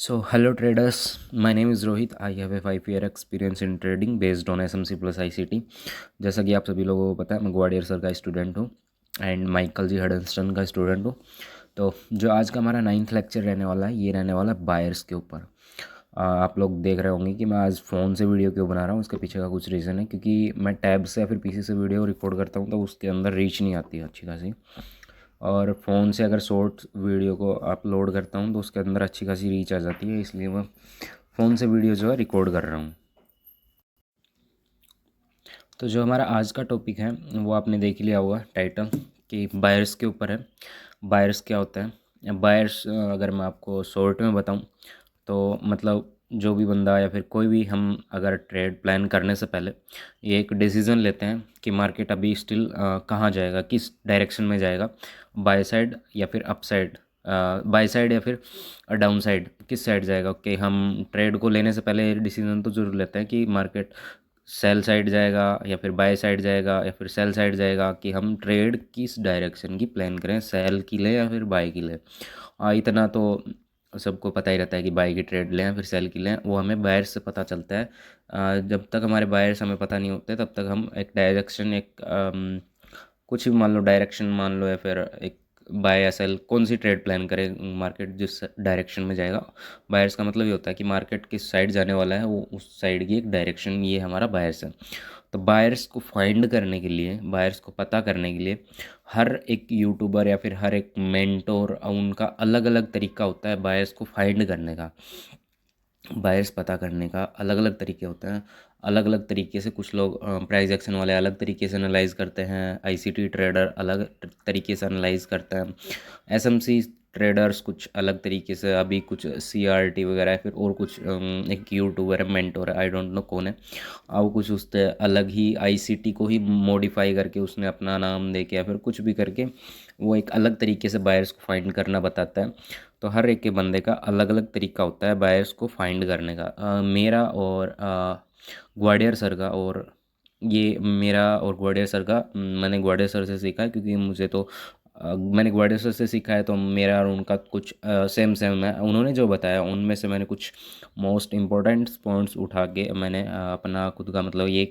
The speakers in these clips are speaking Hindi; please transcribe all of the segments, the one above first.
So, hello traders. My name is Rohit. I have a 5 year experience in trading based on SMC plus ICT. जैसा कि आप सभी लोगों को पता है, मैं ग्वालियर सर का स्टूडेंट हूँ एंड माइकल जी हडनस्टन का स्टूडेंट हूँ। तो जो आज का हमारा 9th लेक्चर रहने वाला है, ये रहने वाला है बायर्स के ऊपर। आप लोग देख रहे होंगे कि मैं आज फ़ोन से वीडियो क्यों बना रहा हूँ। उसके पीछे का कुछ रीज़न है, क्योंकि मैं टैब से या फिर पीसी से वीडियो रिकॉर्ड करता हूँ तो उसके अंदर रीच नहीं आती अच्छी खासी, और फ़ोन से अगर शॉर्ट वीडियो को अपलोड करता हूँ तो उसके अंदर अच्छी खासी रीच आ जाती है। इसलिए मैं फ़ोन से वीडियो जो है रिकॉर्ड कर रहा हूँ। तो जो हमारा आज का टॉपिक है वो आपने देख ही लिया होगा टाइटल, कि बायर्स के ऊपर है। बायर्स क्या होता है? बायर्स अगर मैं आपको शॉर्ट में बताऊँ तो मतलब जो भी बंदा या फिर कोई भी, हम अगर ट्रेड प्लान करने से पहले ये एक डिसीज़न लेते हैं कि मार्केट अभी स्टिल कहाँ जाएगा, किस डायरेक्शन में जाएगा, बाय साइड या फिर अप साइड, बाय साइड या फिर डाउन साइड, किस साइड जाएगा। ओके, हम ट्रेड को लेने से पहले डिसीजन तो ज़रूर लेते हैं कि मार्केट सेल साइड जाएगा या फिर बाय साइड जाएगा या फिर सेल साइड जाएगा, कि हम ट्रेड किस डायरेक्शन की प्लान करें, सेल की ले या फिर बाय की ले। इतना तो सबको पता ही रहता है कि बाय की ट्रेड लें या फिर सेल की लें, वो हमें बायर्स से पता चलता है। जब तक हमारे बायर्स हमें पता नहीं होते तब तक हम एक डायरेक्शन, एक कुछ भी मान लो, डायरेक्शन मान लो, या फिर एक बाय या सेल, कौन सी ट्रेड प्लान करें, मार्केट जिस डायरेक्शन में जाएगा। बायर्स का मतलब ये होता है कि मार्केट किस साइड जाने वाला है, वो उस साइड की एक डायरेक्शन, ये हमारा बायर्स है। तो बायर्स को फाइंड करने के लिए, बायर्स को पता करने के लिए हर एक यूट्यूबर या फिर हर एक मेंटोर, उनका अलग अलग तरीका होता है बायर्स को फाइंड करने का। बायर्स पता करने का अलग अलग तरीके होते हैं। अलग अलग तरीके से कुछ लोग प्राइस एक्शन वाले अलग तरीके से एनालाइज करते हैं, आईसीटी ट्रेडर अलग तरीके से एनालाइज करते हैं, एसएमसी ट्रेडर्स कुछ अलग तरीके से, अभी कुछ सीआरटी वगैरह है, फिर और कुछ एक यूट्यूबर है, मेंटोर है, आई डोंट नो कौन है, अब कुछ उससे अलग ही आईसीटी को ही मॉडिफाई करके उसने अपना नाम दे के या फिर कुछ भी करके वो एक अलग तरीके से बायर्स को फाइंड करना बताता है। तो हर एक के बंदे का अलग अलग तरीका होता है बायर्स को फाइंड करने का। मेरा और ग्वाडियर सर का, और ये मेरा और ग्वाडियर सर का, मैंने ग्वाडियर सर से सीखा है, क्योंकि मुझे तो मैंने ग्वाडियर सर से सीखा है, तो मेरा और उनका कुछ सेम सेम है। उन्होंने जो बताया उनमें से मैंने कुछ मोस्ट इम्पोर्टेंट पॉइंट्स उठा के मैंने अपना खुद का, मतलब ये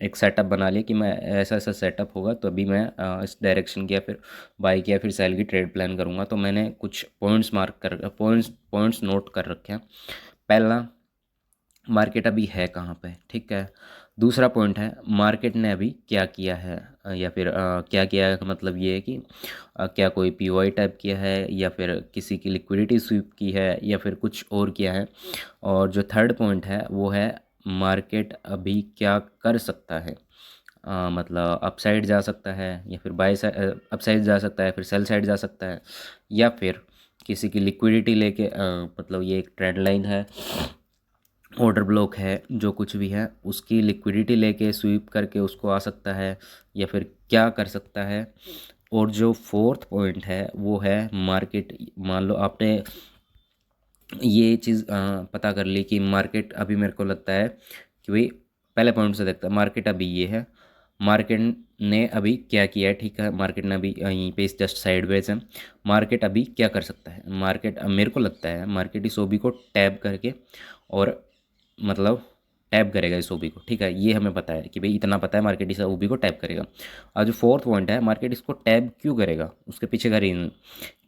एक सेटअप बना लिया कि मैं ऐसा ऐसा सेटअप होगा तो अभी मैं इस डायरेक्शन की या फिर बाई की या फिर सेल की ट्रेड प्लान करूँगा। तो मैंने कुछ पॉइंट्स मार्क कर, पॉइंट्स नोट कर रखे हैं। पहला, मार्केट अभी है कहाँ पे, ठीक है। दूसरा पॉइंट है, मार्केट ने अभी क्या किया है, या फिर क्या किया है का मतलब ये है कि क्या कोई पीओआई टाइप किया है, या फिर किसी की लिक्विडिटी स्वीप की है, या फिर कुछ और किया है। और जो थर्ड पॉइंट है वो है, मार्केट अभी क्या कर सकता है। मतलब अपसाइड जा सकता है या फिर बाय साइड, अपसाइड जा सकता है, फिर सेल साइड जा सकता है, या फिर किसी की लिक्विडिटी लेके, मतलब ये एक ट्रेंड लाइन है, ऑर्डर ब्लॉक है, जो कुछ भी है उसकी लिक्विडिटी लेके स्वीप करके उसको आ सकता है, या फिर क्या कर सकता है। और जो फोर्थ पॉइंट है वो है, मार्केट, मान लो आपने ये चीज़ पता कर ली कि मार्केट अभी, मेरे को लगता है कि भाई पहले पॉइंट से देखता है, मार्केट अभी ये है, मार्केट ने अभी क्या किया है, ठीक है, मार्केट ने अभी यहीं पे जस्ट साइडवेज है, मार्केट अभी क्या कर सकता है। मार्केट, मेरे को लगता है मार्केट इस ओबी को टैप करके, और मतलब टैप करेगा इस ओबी को, ठीक है, ये हमें पता है कि भाई इतना पता है, मार्केट इस ओबी को टैप करेगा। और जो फोर्थ पॉइंट है, मार्केट इसको टैप क्यों करेगा, उसके पीछे का रीज़न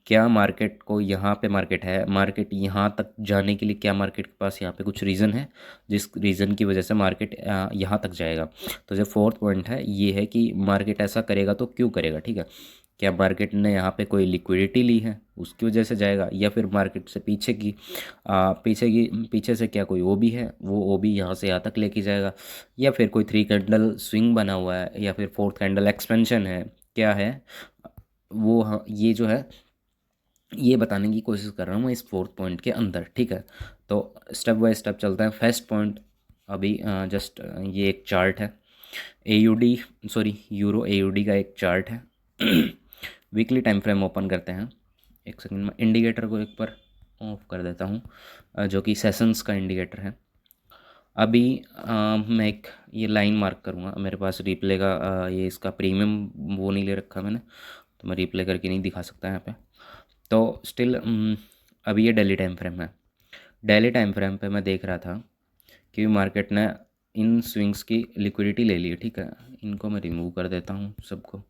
क्या, मार्केट को यहाँ पे मार्केट है, मार्केट यहाँ तक जाने के लिए क्या मार्केट के पास यहाँ पे कुछ रीज़न है, जिस रीज़न की वजह से मार्केट यहाँ तक जाएगा। तो जो फोर्थ पॉइंट है ये है कि मार्केट ऐसा करेगा तो क्यों करेगा, ठीक है। क्या मार्केट ने यहाँ पे कोई लिक्विडिटी ली है उसकी वजह से जाएगा, या फिर मार्केट से पीछे से क्या कोई ओ बी है, वो ओ बी यहाँ से यहाँ तक लेके जाएगा, या फिर कोई 3 कैंडल स्विंग बना हुआ है, या फिर फोर्थ कैंडल एक्सपेंशन है, क्या है वो। हाँ, ये जो है ये बताने की कोशिश कर रहा हूँ मैं इस फोर्थ पॉइंट के अंदर, ठीक है। तो स्टेप बाय स्टेप चलता है। फर्स्ट पॉइंट, अभी जस्ट ये एक चार्ट है, एयूडी, सॉरी यूरो एयूडी का एक चार्ट है। वीकली टाइम फ्रेम ओपन करते हैं। एक सेकंड में इंडिकेटर को एक बार ऑफ कर देता हूँ, जो कि सेशंस का इंडिकेटर है। अभी मैं एक ये लाइन मार्क करूँगा, मेरे पास रिप्ले का ये इसका प्रीमियम वो नहीं ले रखा मैंने, तो मैं रिप्ले करके नहीं दिखा सकता यहाँ पे। तो स्टिल अभी ये डेली टाइम फ्रेम है। डेली टाइम फ्रेम पे मैं देख रहा था कि मार्केट ने इन स्विंग्स की लिक्विडिटी ले ली है, ठीक है। इनको मैं रिमूव कर देता हूँ सबको।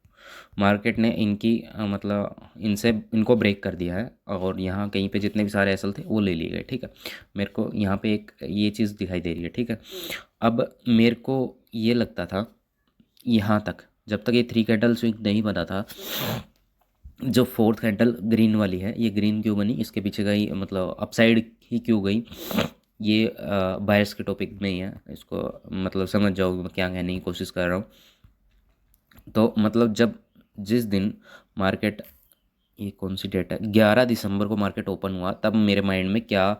मार्केट ने इनकी मतलब इनसे इनको ब्रेक कर दिया है और यहाँ कहीं पे जितने भी सारे एसएल थे वो ले लिए गए, ठीक है। मेरे को यहाँ पे एक ये चीज़ दिखाई दे रही है, ठीक है। अब मेरे को ये लगता था यहाँ तक, जब तक ये 3 कैंडल स्विंग नहीं बना था, जो फोर्थ कैंडल ग्रीन वाली है, ये ग्रीन क्यों बनी, इसके पीछे का ही मतलब अपसाइड ही क्यों गई, ये बायर्स के टॉपिक में ही है। इसको मतलब समझ जाओ मैं क्या कहने की कोशिश कर रहा हूँ। तो मतलब जब जिस दिन मार्केट, ये कौन सी डेट है, 11 दिसंबर को मार्केट ओपन हुआ, तब मेरे माइंड में क्या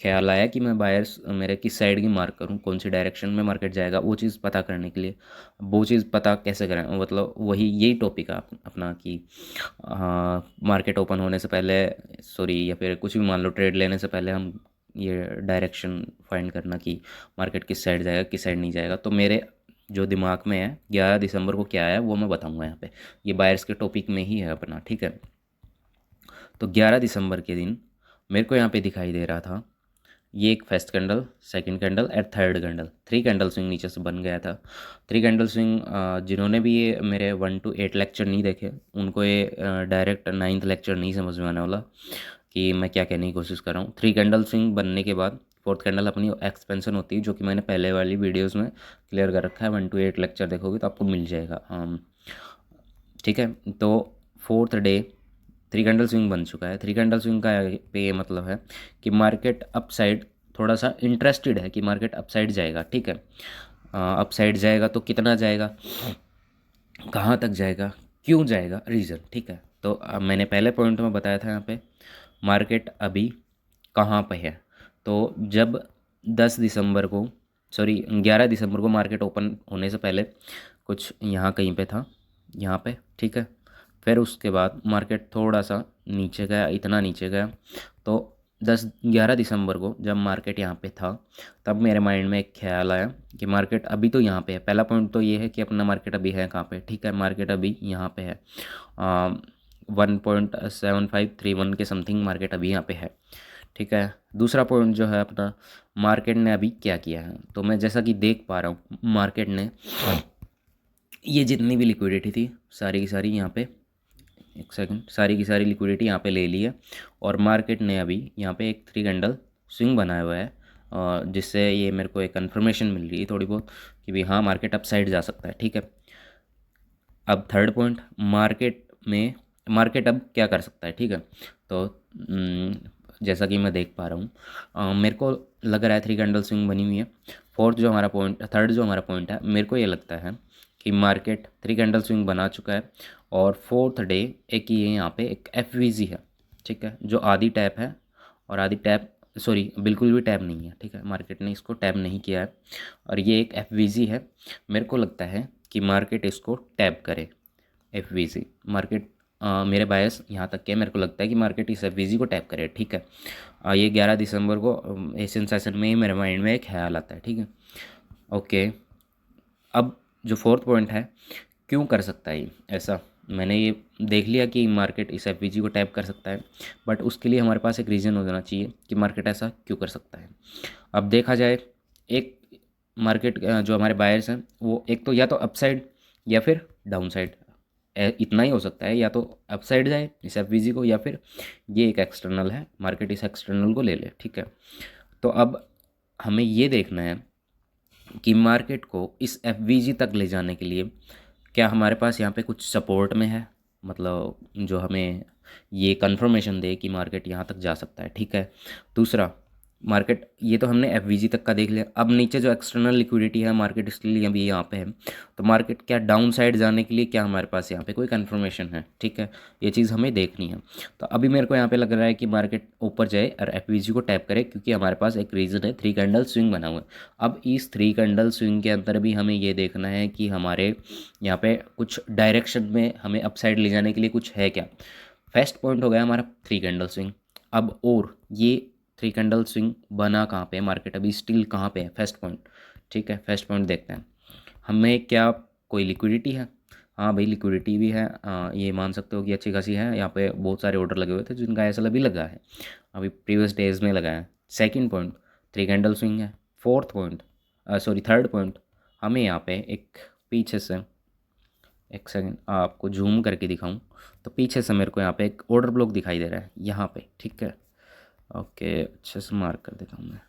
ख्याल आया कि मैं बायर्स मेरे किस साइड की मार्क करूं, कौन सी डायरेक्शन में मार्केट जाएगा, वो चीज़ पता करने के लिए। वो चीज़ पता कैसे करें, मतलब वही यही टॉपिक है अपना कि मार्केट ओपन होने से पहले, सॉरी, या फिर कुछ भी मान लो ट्रेड लेने से पहले हम ये डायरेक्शन फाइंड करना कि मार्केट किस साइड जाएगा किस साइड नहीं जाएगा। तो मेरे जो दिमाग में है 11 दिसंबर को क्या है वो मैं बताऊंगा यहाँ पे। ये बायर्स के टॉपिक में ही है अपना, ठीक है। तो 11 दिसंबर के दिन मेरे को यहाँ पे दिखाई दे रहा था ये एक फर्स्ट कैंडल, सेकंड कैंडल और थर्ड कैंडल, 3 कैंडल स्विंग नीचे से बन गया था। 3 कैंडल स्विंग, जिन्होंने भी ये मेरे 1 to 8 लेक्चर नहीं देखे उनको ये डायरेक्ट 9th लेक्चर नहीं समझ में आने वाला कि मैं क्या कहने की कोशिश कर रहा हूँ। 3 कैंडल स्विंग बनने के बाद फोर्थ कैंडल अपनी एक्सपेंशन होती है, जो कि मैंने पहले वाली वीडियोज़ में क्लियर कर रखा है। 1 to 8 लेक्चर देखोगे तो आपको मिल जाएगा, ठीक है। तो फोर्थ डे 3 कैंडल स्विंग बन चुका है। 3 कैंडल स्विंग का पे ये मतलब है कि मार्केट अप साइड थोड़ा सा इंटरेस्टेड है कि मार्केट अप साइड जाएगा, ठीक है। अप साइड जाएगा तो कितना जाएगा, कहाँ तक जाएगा, क्यों जाएगा, रीज़न, ठीक है। तो मैंने पहले पॉइंट में बताया था यहाँ पे मार्केट अभी कहाँ पे है। तो जब 10 दिसंबर को, सॉरी 11 दिसंबर को मार्केट ओपन होने से पहले कुछ यहाँ कहीं पे था, यहाँ पे, ठीक है। फिर उसके बाद मार्केट थोड़ा सा नीचे गया, इतना नीचे गया। तो 11 दिसंबर को जब मार्केट यहाँ पे था तब मेरे माइंड में एक ख्याल आया कि मार्केट अभी तो यहाँ पे है। पहला पॉइंट तो ये है कि अपना मार्केट अभी है कहाँ पे, ठीक है। मार्केट अभी यहाँ पे है, 1.7531 के समथिंग मार्केट अभी यहाँ पे है, ठीक है। दूसरा पॉइंट जो है अपना, मार्केट ने अभी क्या किया है, तो मैं जैसा कि देख पा रहा हूँ मार्केट ने ये जितनी भी लिक्विडिटी थी सारी की सारी यहाँ पे, एक सेकंड, सारी की सारी लिक्विडिटी यहाँ पे ले ली है। और मार्केट ने अभी यहाँ पे एक 3 कैंडल स्विंग बनाया हुआ है, जिससे ये मेरे को एक कन्फर्मेशन मिल रही है थोड़ी बहुत कि भाई हाँ मार्केट अप साइड जा सकता है, ठीक है। अब थर्ड पॉइंट, मार्केट अब क्या कर सकता है, ठीक है। तो जैसा कि मैं देख पा रहा हूँ, मेरे को लग रहा है 3 कैंडल स्विंग बनी हुई है। थर्ड जो हमारा पॉइंट है, मेरे को ये लगता है कि मार्केट 3 कैंडल स्विंग बना चुका है। और फोर्थ डे एक ये यहाँ पे एक एफ है, ठीक है, जो आधी टैप है और आधी टैप, सॉरी बिल्कुल भी टैप नहीं है, ठीक है। मार्केट ने इसको टैप नहीं किया है और ये एक एफ है। मेरे को लगता है कि मार्केट इसको टैप करे, एफ मार्केट, मेरे बायस यहाँ तक के मेरे को लगता है कि मार्केट इस एफ को टैप करे, ठीक है। ये 11 दिसंबर को एशियन सेशन में ही मेरे माइंड में एक ख्याल आता है, ठीक है। ओके, अब जो फोर्थ पॉइंट है, क्यों कर सकता है ये ऐसा, मैंने ये देख लिया कि मार्केट इस एफ को टैप कर सकता है, बट उसके लिए हमारे पास एक रीज़न हो जाना चाहिए कि मार्केट ऐसा क्यों कर सकता है। अब देखा जाए, एक मार्केट जो हमारे बायर्स हैं वो एक तो या तो अपसाइड या फिर डाउन साइड, इतना ही हो सकता है, या तो अपसाइड जाए इस एफ को, या फिर ये एक एक्सटर्नल है, मार्केट इस एक्सटर्नल को ले ले, ठीक है। तो अब हमें ये देखना है कि मार्केट को इस एफ तक ले जाने के लिए क्या हमारे पास यहाँ पे कुछ सपोर्ट में है, मतलब जो हमें ये कंफर्मेशन दे कि मार्केट यहाँ तक जा सकता है, ठीक है। दूसरा, मार्केट, ये तो हमने एफ तक का देख लिया। अब नीचे जो एक्सटर्नल लिक्विडिटी है मार्केट इसके लिए अभी यहाँ पे है, तो मार्केट क्या डाउन साइड जाने के लिए क्या हमारे पास यहाँ पे कोई कंफर्मेशन है, ठीक है। ये चीज़ हमें देखनी है। तो अभी मेरे को यहाँ पे लग रहा है कि मार्केट ऊपर जाए और एफ को टैप करे, क्योंकि हमारे पास एक रीज़न है, 3 कैंडल स्विंग बना हुआ है। अब इस 3 कैंडल स्विंग के अंदर भी हमें ये देखना है कि हमारे यहाँ पे कुछ डायरेक्शन में हमें अपसाइड ले जाने के लिए कुछ है क्या। फर्स्ट पॉइंट हो गया हमारा 3 कैंडल स्विंग। अब और ये 3 कैंडल स्विंग बना कहाँ पे है, मार्केट अभी स्टिल कहाँ पे है, फर्स्ट पॉइंट, ठीक है। फर्स्ट पॉइंट देखते हैं, हमें क्या कोई लिक्विडिटी है, हाँ भाई लिक्विडिटी भी है, ये मान सकते हो कि अच्छी खासी है। यहाँ पे बहुत सारे ऑर्डर लगे हुए थे जिनका ऐसा अभी लगा है, अभी प्रीवियस डेज में लगा है, सेकंड पॉइंट 3 कैंडल स्विंग है। Fourth point sorry third point, हमें यहाँ पे एक पीछे से, एक सेकंड आपको जूम करके दिखाऊं तो पीछे से मेरे को यहाँ पे एक ऑर्डर ब्लॉक दिखाई दे रहा है यहाँ पे, ठीक है। ओके, अच्छे से मार्क कर देता हूँ मैं।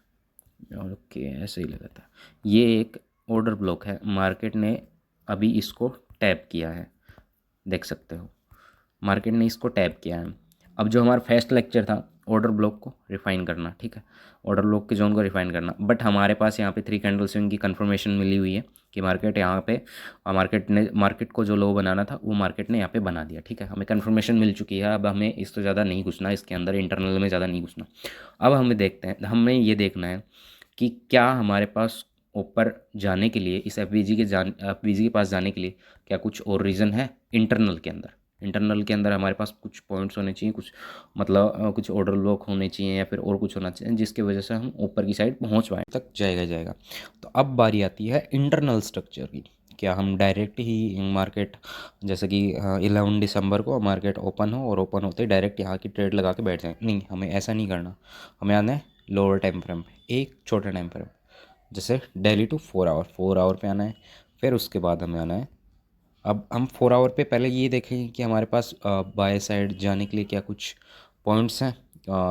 ओके, ऐसे ही लगा था। ये एक ऑर्डर ब्लॉक है, मार्केट ने अभी इसको टैप किया है, देख सकते हो मार्केट ने इसको टैप किया है। अब जो हमारा फर्स्ट लेक्चर था ऑर्डर ब्लॉक को रिफाइन करना, ठीक है, ऑर्डर ब्लॉक के जोन को रिफाइन करना, बट हमारे पास यहाँ पे 3 कैंडल स्विंग की कंफर्मेशन मिली हुई है कि मार्केट यहाँ पे, मार्केट को जो लो बनाना था वो मार्केट ने यहाँ पे बना दिया, ठीक है, हमें कंफर्मेशन मिल चुकी है। अब हमें इससे ज़्यादा नहीं घुसना, इसके अंदर इंटरनल में ज़्यादा नहीं घुसना। अब हमें देखते हैं, हमें ये देखना है कि क्या हमारे पास ऊपर जाने के लिए, इस एफ वी जी के पास जाने के लिए क्या कुछ और रीज़न है इंटरनल के अंदर। इंटरनल के अंदर हमारे पास कुछ पॉइंट्स होने चाहिए, कुछ मतलब कुछ ऑर्डर ब्लॉक होने चाहिए या फिर और कुछ होना चाहिए जिसकी वजह से हम ऊपर की साइड पहुंच पाए, तक जाएगा। तो अब बारी आती है इंटरनल स्ट्रक्चर की। क्या हम डायरेक्ट ही मार्केट, जैसे कि 11 दिसंबर को मार्केट ओपन हो और ओपन होते ही डायरेक्ट यहाँ की ट्रेड लगा के बैठ जाएं? नहीं, हमें ऐसा नहीं करना। हमें आना है लोअर टाइम फ्रेम पे, एक छोटा टाइम फ्रेम, जैसे डेली टू 4 आवर, 4 आवर पे आना है। फिर उसके बाद हमें आना है, अब हम 4 आवर पे पहले ये देखेंगे कि हमारे पास बाय साइड जाने के लिए क्या कुछ पॉइंट्स हैं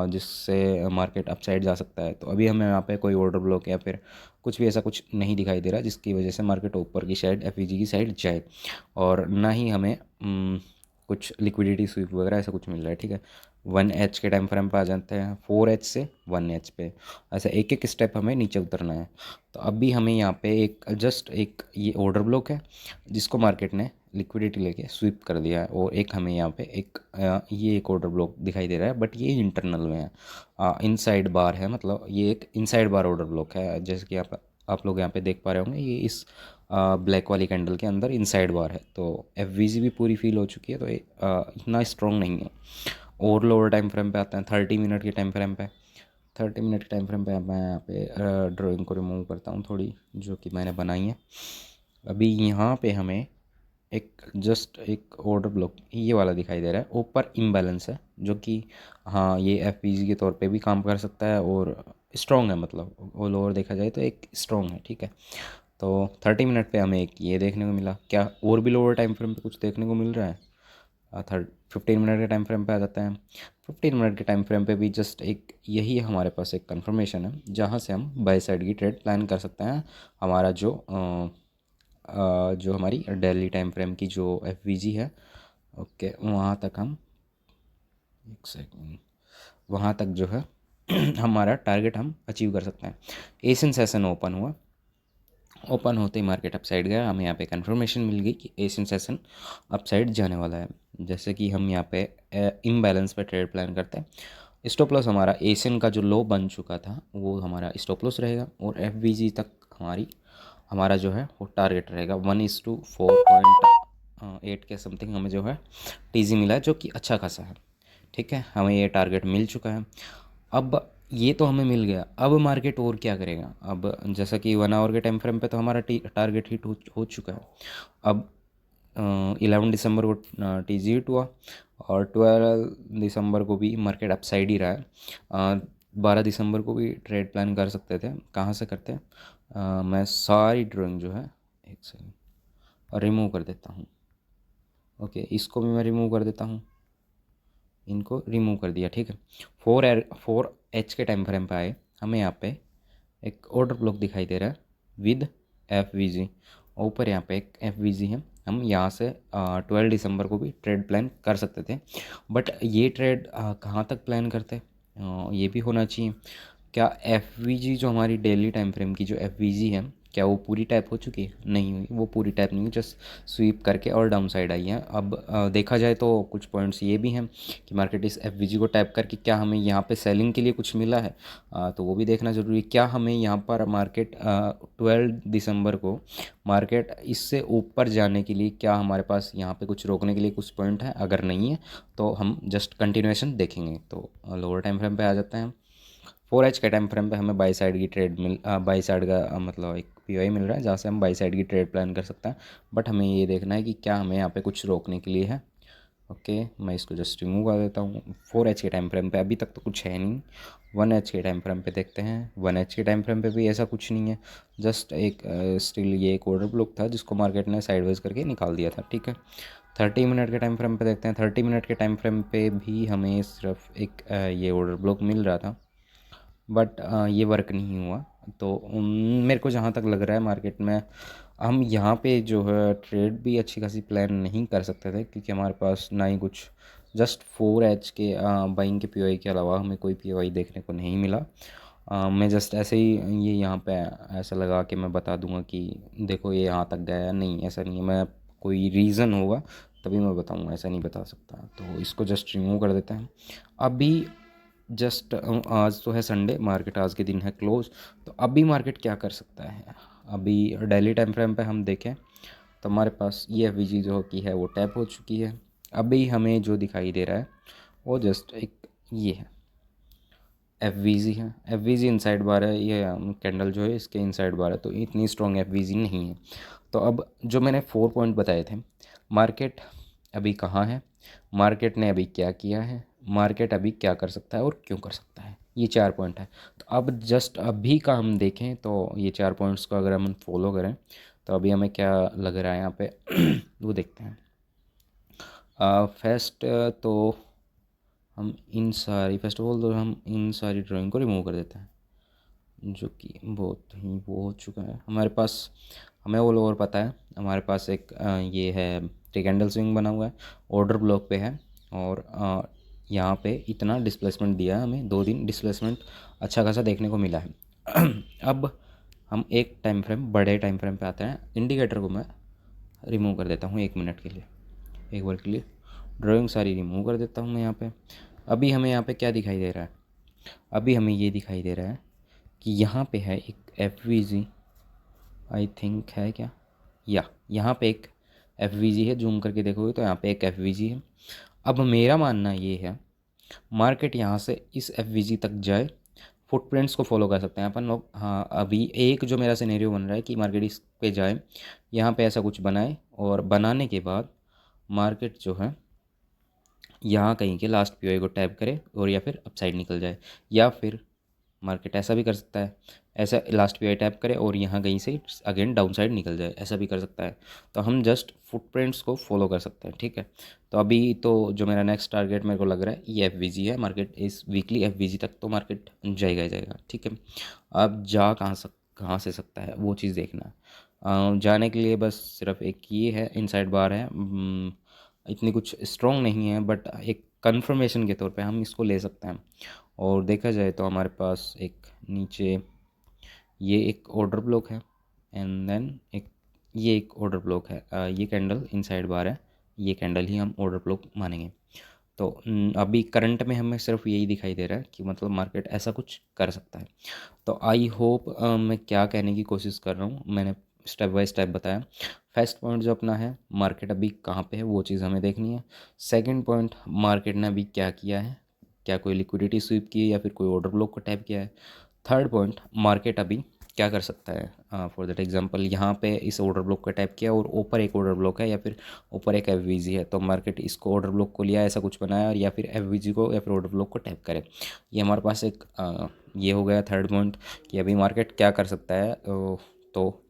जिससे मार्केट अप साइड जा सकता है। तो अभी हमें यहाँ पे कोई ऑर्डर ब्लॉक या फिर कुछ भी ऐसा कुछ नहीं दिखाई दे रहा जिसकी वजह से मार्केट ऊपर की साइड एफ की साइड जाए, और ना ही हमें कुछ लिक्विडिटी स्वीप वगैरह ऐसा कुछ मिल रहा है, ठीक है। 1H के टाइम फ्रेम पे आ जाते हैं, 4H से 1H पे, ऐसा एक एक स्टेप हमें नीचे उतरना है। तो अभी हमें यहाँ पे एक जस्ट एक ये ऑर्डर ब्लॉक है जिसको मार्केट ने लिक्विडिटी लेके स्वीप कर दिया है, और एक हमें यहाँ पे एक ये एक ऑर्डर ब्लॉक दिखाई दे रहा है, बट ये इंटरनल में है, इनसाइड बार है, मतलब ये एक इनसाइड बार ऑर्डर ब्लॉक है, जैसे कि आप लोग यहाँ पे देख पा रहे होंगे, ये इस ब्लैक वाली कैंडल के अंदर इनसाइड बार है। तो एफ भी पूरी फील हो चुकी है, तो ये इतना स्ट्रॉन्ग नहीं है। और लोअर टाइम फ्रेम पे आते हैं, 30 मिनट के टाइम फ्रेम पे। 30 मिनट के टाइम फ्रेम पे मैं यहाँ पे ड्राइंग को रिमूव करता हूँ थोड़ी, जो कि मैंने बनाई है। अभी यहाँ पे हमें एक जस्ट एक ऑर्डर ब्लॉक ये वाला दिखाई दे रहा है, ऊपर इम्बैलेंस है, जो कि हाँ ये एफ के तौर पे भी काम कर सकता है और स्ट्रॉन्ग है, मतलब ऑल ओवर देखा जाए तो एक स्ट्रॉन्ग है, ठीक है। तो 30 मिनट पे हमें एक ये देखने को मिला। क्या और भी लोअर टाइम फ्रेम पे कुछ देखने को मिल रहा है? 15 मिनट के टाइम फ्रेम पे आ जाता है। 15 मिनट के टाइम फ्रेम पे भी जस्ट एक यही हमारे पास एक कंफर्मेशन है जहाँ से हम बाय साइड की ट्रेड प्लान कर सकते हैं। हमारा जो हमारी डेली टाइम फ्रेम की जो एफ है, ओके, वहाँ तक हम, एक सेकंड, वहाँ तक जो है हमारा टारगेट हम अचीव कर सकते हैं। एशियन सेशन ओपन हुआ, ओपन होते ही मार्केट अपसाइड गया, हमें यहाँ पे कंफर्मेशन मिल गई कि एशियन सेशन अपसाइड जाने वाला है। जैसे कि हम यहाँ पे इम्बैलेंस पे ट्रेड प्लान करते हैं। स्टॉप लॉस हमारा एशियन का जो लो बन चुका था वो हमारा स्टॉप लॉस रहेगा, और एफ तक हमारा जो है वो टारगेट रहेगा। 1:4.8 के समथिंग हमें जो है टीजी मिला है, जो कि अच्छा खासा है, ठीक है। हमें ये टारगेट मिल चुका है। अब ये तो हमें मिल गया, अब मार्केट और क्या करेगा? अब जैसा कि 1 आवर के टाइम फ्रेम पे तो हमारा टारगेट हिट हो चुका है। अब 11 दिसंबर को टीजी हिट हुआ, और 12 दिसंबर को भी मार्केट अपसाइड ही रहा है। 12 दिसंबर को भी ट्रेड प्लान कर सकते थे। कहाँ से करते हैं? मैं सारी ड्राइंग जो है, एक सेकंड, रिमूव कर देता हूँ। ओके, इसको भी मैं रिमूव कर देता हूँ, इनको रिमूव कर दिया, ठीक है। 4H के टाइम फ्रेम पे आए, हमें यहाँ पे एक ऑर्डर ब्लॉक दिखाई दे रहा है विद एफ ऊपर यहाँ पे एक एफ है। हम यहाँ से 12 दिसंबर को भी ट्रेड प्लान कर सकते थे, बट ये ट्रेड कहाँ तक प्लान करते, ये भी होना चाहिए। क्या एफ जो हमारी डेली टाइम फ्रेम की जो एफ है, क्या वो पूरी टैप हो चुकी है? नहीं हुई, वो पूरी टैप नहीं हुई, जस्ट स्वीप करके और डाउन साइड आई है। अब देखा जाए तो कुछ पॉइंट्स ये भी हैं कि मार्केट इस एफ को टैप करके क्या हमें यहाँ पे सेलिंग के लिए कुछ मिला है, तो वो भी देखना ज़रूरी है। क्या हमें यहाँ पर मार्केट 12 दिसंबर को मार्केट इससे ऊपर जाने के लिए क्या हमारे पास यहाँ पे कुछ रोकने के लिए कुछ पॉइंट है? अगर नहीं है तो हम जस्ट कंटिन्यूएशन देखेंगे। तो लोअर टाइम फ्रेम पे आ जाते हैं। 4H के टाइम फ्रेम पे हमें बाई साइड की ट्रेड बाई साइड का मतलब एक पी मिल रहा है जहाँ से हम बाई साइड की ट्रेड प्लान कर सकते हैं, बट हमें ये देखना है कि क्या हमें यहाँ पे कुछ रोकने के लिए है। ओके, मैं इसको जस्ट रिमूव कर देता हूँ। 4H के टाइम फ्रेम पे अभी तक तो कुछ है नहीं। 1H के टाइम फ्रेम पे देखते हैं। 1H के टाइम फ्रेम पे भी ऐसा कुछ नहीं है, जस्ट एक स्टिल ये एक ऑर्डर ब्लॉक था जिसको मार्केट ने साइडवेज करके निकाल दिया था, ठीक है। 30 मिनट के टाइम फ्रेम पे देखते हैं। 30 मिनट के टाइम फ्रेम पे भी हमें सिर्फ एक ये ऑर्डर ब्लॉक मिल रहा था, बट ये वर्क नहीं हुआ। तो मेरे को जहाँ तक लग रहा है मार्केट में हम यहाँ पे जो है ट्रेड भी अच्छी खासी प्लान नहीं कर सकते थे, क्योंकि हमारे पास ना ही कुछ, जस्ट 4H के बाइंग के पीओआई के अलावा हमें कोई पीओआई देखने को नहीं मिला। मैं जस्ट ऐसे ही ये यहाँ पे ऐसा लगा कि मैं बता दूंगा कि देखो ये यहाँ तक गया है, नहीं ऐसा नहीं है। मैं कोई रीज़न होगा तभी मैं बताऊंगा, ऐसा नहीं बता सकता। तो इसको जस्ट रिमूव कर देते हैं। अभी जस्ट आज तो है संडे, मार्केट आज के दिन है क्लोज। तो अभी मार्केट क्या कर सकता है? अभी डेली टाइम फ्रेम पे हम देखें तो हमारे पास ये एफ जो की है वो टैप हो चुकी है। अभी हमें जो दिखाई दे रहा है वो जस्ट एक ये है, एफ है। एफ इनसाइड बार है, ये कैंडल जो है इसके इनसाइड बार है, तो इतनी स्ट्रॉन्ग एफ नहीं है। तो अब जो मैंने 4 पॉइंट बताए थे, मार्केट अभी कहाँ है, मार्केट ने अभी क्या किया है, मार्केट अभी क्या कर सकता है और क्यों कर सकता है, ये 4 पॉइंट है। तो अब जस्ट अभी का हम देखें तो ये 4 पॉइंट्स को अगर हम फॉलो करें तो अभी हमें क्या लग रहा है यहाँ पे वो देखते हैं। फर्स्ट तो हम इन सारी फर्स्ट ऑफ ऑल तो हम इन सारी ड्राइंग को रिमूव कर देते हैं, जो कि बहुत ही वो हो चुका है हमारे पास। हमें ऑल ओवर पता है हमारे पास एक ये है ट्री कैंडल स्विंग बना हुआ है, ऑर्डर ब्लॉक पे है, और यहाँ पे इतना डिस्प्लेसमेंट दिया है हमें, 2 दिन डिस्प्लेसमेंट अच्छा खासा देखने को मिला है। अब हम एक टाइम फ्रेम, बड़े टाइम फ्रेम पे आते हैं। इंडिकेटर को मैं रिमूव कर देता हूँ 1 मिनट के लिए, एक बार के लिए ड्राइंग सारी रिमूव कर देता हूँ मैं यहाँ पे। अभी हमें यहाँ पे क्या दिखाई दे रहा है? अभी हमें ये दिखाई दे रहा है कि यहाँ पे है एक एफ आई थिंक है क्या, या यहाँ पे एक एफ है। जूम करके देखोगे तो यहाँ पे एक एफ है। अब मेरा मानना ये है मार्केट यहाँ से इस एफ तक जाए, फुटप्रिंट्स को फॉलो कर सकते हैं अपन लोग। हाँ, अभी एक जो मेरा सिनेरियो बन रहा है कि मार्केट इस पे जाए, यहाँ पे ऐसा कुछ बनाए, और बनाने के बाद मार्केट जो है यहाँ कहीं के लास्ट पीओआई को टैप करे और या फिर अपसाइड निकल जाए, या फिर मार्केट ऐसा भी कर सकता है, ऐसा लास्ट पीओआई टैप करे और यहाँ कहीं से अगेन डाउन साइड निकल जाए, ऐसा भी कर सकता है। तो हम जस्ट फुटप्रिंट्स को फॉलो कर सकते हैं, ठीक है। तो अभी तो जो मेरा नेक्स्ट टारगेट मेरे को लग रहा है ये एफ है, मार्केट इस वीकली एफ तक तो मार्केट जाएगा ही जाएगा, ठीक है। अब जा कहाँ से सकता है वो चीज़ देखना है। जाने के लिए बस सिर्फ एक ये है, इनसाइड बार है। इतनी कुछ स्ट्रॉन्ग नहीं है, बट एक कंफर्मेशन के तौर पे हम इसको ले सकते हैं। और देखा जाए तो हमारे पास एक नीचे ये एक ऑर्डर ब्लॉक है, एंड देन एक ये एक ऑर्डर ब्लॉक है। ये कैंडल इनसाइड बार है, ये कैंडल ही हम ऑर्डर ब्लॉक मानेंगे। तो अभी करंट में हमें सिर्फ यही दिखाई दे रहा है कि मतलब मार्केट ऐसा कुछ कर सकता है। तो आई होप मैं क्या कहने की कोशिश कर रहा हूँ मैंने स्टेप बाय स्टेप बताया। फर्स्ट पॉइंट जो अपना है, मार्केट अभी कहाँ पे है वो चीज़ हमें देखनी है। सेकंड पॉइंट, मार्केट ने अभी क्या किया है, क्या कोई लिक्विडिटी स्वीप की है या फिर कोई ऑर्डर ब्लॉक को टैप किया है। थर्ड पॉइंट, मार्केट अभी क्या कर सकता है। फॉर दैट एग्जांपल यहाँ पे इस ऑर्डर ब्लॉक का टैप किया और ऊपर एक ऑर्डर ब्लॉक है या फिर ऊपर एक एफ है, तो मार्केट इसको ऑर्डर ब्लॉक को लिया, ऐसा कुछ बनाया, और या फिर एफ को या फिर ऑर्डर ब्लॉक को टैप करे। ये हमारे पास एक ये हो गया थर्ड पॉइंट कि अभी मार्केट क्या कर सकता है। तो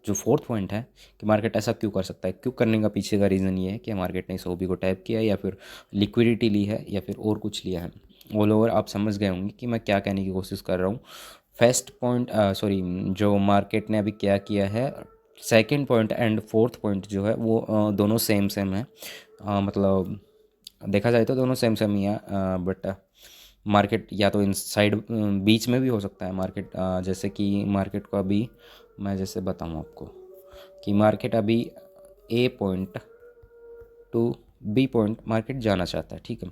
जो फोर्थ पॉइंट है कि मार्केट ऐसा क्यों कर सकता है, क्यों करने का पीछे का रीज़न ये है कि मार्केट ने इस ओबी को टैप किया या फिर लिक्विडिटी ली है या फिर और कुछ लिया है। ऑल ओवर आप समझ गए होंगे कि मैं क्या कहने की कोशिश कर रहा हूँ। फर्स्ट पॉइंट सॉरी, जो मार्केट ने अभी क्या किया है, second point and fourth point जो है वो दोनों सेम सेम है। मतलब देखा जाए तो दोनों सेम सेम ही है, बट मार्केट या तो इन साइड बीच में भी हो सकता है मार्केट। जैसे कि मार्केट को अभी मैं जैसे बताऊँ आपको कि मार्केट अभी A point to B point market जाना चाहता है, ठीक है।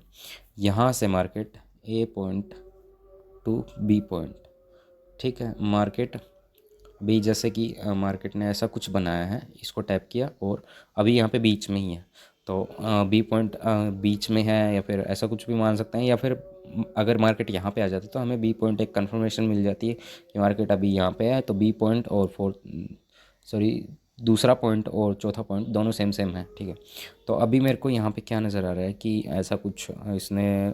यहाँ से market A point to B point, ठीक है। मार्केट भी जैसे कि मार्केट ने ऐसा कुछ बनाया है, इसको टैप किया और अभी यहाँ पे बीच में ही है, तो बी पॉइंट बीच में है या फिर ऐसा कुछ भी मान सकते हैं। या फिर अगर मार्केट यहाँ पे आ जाता तो हमें बी पॉइंट एक कंफर्मेशन मिल जाती है कि मार्केट अभी यहाँ पे है, तो बी पॉइंट और फोर्थ सॉरी दूसरा पॉइंट और चौथा पॉइंट दोनों सेम सेम है, ठीक है। तो अभी मेरे को यहाँ पे क्या नज़र आ रहा है कि ऐसा कुछ इसने,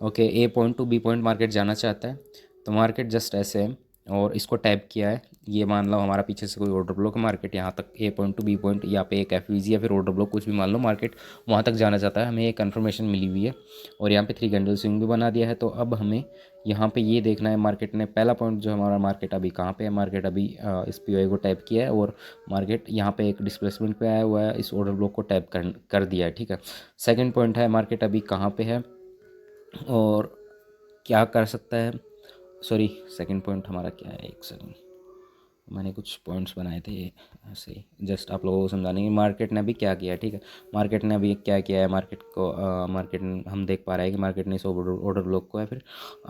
okay, A point to B point market जाना चाहता है, तो मार्केट जस्ट ऐसे है और इसको टैप किया है। ये मान लो हमारा पीछे से कोई ऑर्डर ब्लॉक है, मार्केट यहाँ तक ए पॉइंट टू बी पॉइंट, यहाँ पे एक एफवीजी या फिर ऑर्डर ब्लॉक कुछ भी मान लो, मार्केट वहाँ तक जाना चाहता है, हमें एक कन्फर्मेशन मिली हुई है और यहाँ पे 3 कैंडल स्विंग भी बना दिया है। तो अब हमें यहाँ पे ये देखना है मार्केट ने पहला पॉइंट जो हमारा, मार्केट अभी कहाँ पे है, मार्केट अभी इस पी को टैप किया है और मार्केट यहाँ पे एक डिस्प्लेसमेंट पे आया हुआ है, इस ऑर्डर ब्लॉक को टैप कर दिया है, ठीक है। सेकेंड पॉइंट है मार्केट अभी कहाँ पे है और क्या कर सकता है। सॉरी, सेकंड पॉइंट हमारा क्या है, एक सेकंड, मैंने कुछ पॉइंट्स बनाए थे ऐसे ही जस्ट आप लोगों को समझाने की। मार्केट ने अभी क्या किया है, ठीक है, मार्केट ने अभी क्या किया है, मार्केट को हम देख पा रहे हैं कि मार्केट ने इस ऑर्डर ब्लॉक को या फिर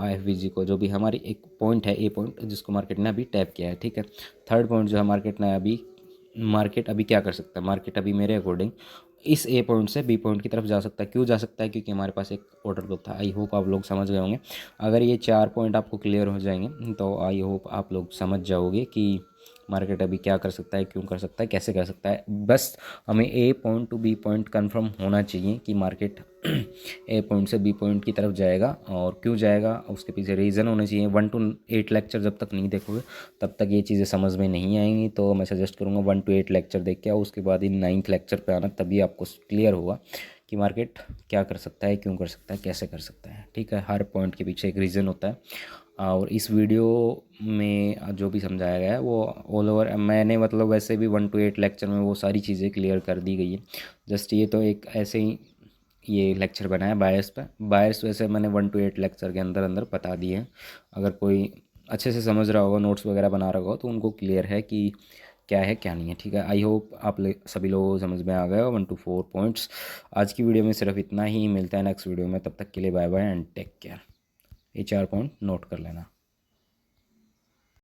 एफवीजी को, जो भी हमारी एक पॉइंट है ए पॉइंट, जिसको मार्केट ने अभी टैप किया है, ठीक है। थर्ड पॉइंट जो है मार्केट अभी क्या कर सकता है, मार्केट अभी मेरे अकॉर्डिंग इस ए पॉइंट से बी पॉइंट की तरफ जा सकता है। क्यों जा सकता है, क्योंकि हमारे पास एक ऑर्डर ब्लॉक था। आई होप आप लोग समझ गए होंगे। अगर ये 4 पॉइंट आपको क्लियर हो जाएंगे तो आई होप आप लोग समझ जाओगे कि मार्केट अभी क्या कर सकता है, क्यों कर सकता है, कैसे कर सकता है। बस हमें A point to B point confirm होना चाहिए कि मार्केट ए पॉइंट से बी पॉइंट की तरफ जाएगा, और क्यों जाएगा उसके पीछे रीज़न होने चाहिए। 1 to 8 लेक्चर जब तक नहीं देखोगे तब तक ये चीज़ें समझ में नहीं आएंगी। तो मैं सजेस्ट करूँगा 1 to 8 लेक्चर देख के आओ, उसके बाद ही 9th लेक्चर पे आना, तभी आपको क्लियर होगा कि मार्केट क्या कर सकता है, क्यों कर सकता है, कैसे कर सकता है, ठीक है। हर पॉइंट के पीछे एक रीज़न होता है। और इस वीडियो में जो भी समझाया गया है वो ऑल ओवर, मैंने मतलब वैसे भी 1 to 8 लेक्चर में वो सारी चीज़ें क्लियर कर दी गई है। जस्ट ये तो एक ऐसे ही ये लेक्चर बनाया बायर्स पे। बायर्स वैसे मैंने 1 to 8 लेक्चर के अंदर अंदर बता दिए हैं। अगर कोई अच्छे से समझ रहा होगा, नोट्स वगैरह बना रहा होगा, तो उनको क्लियर है कि क्या है क्या नहीं है, ठीक है। आई होप आप सभी लोगों को समझ में आ गया 1 to 4 पॉइंट्स। आज की वीडियो में सिर्फ इतना ही, मिलता है नेक्स्ट वीडियो में, तब तक के लिए bye bye and take care. ये 4 पॉइंट नोट कर लेना।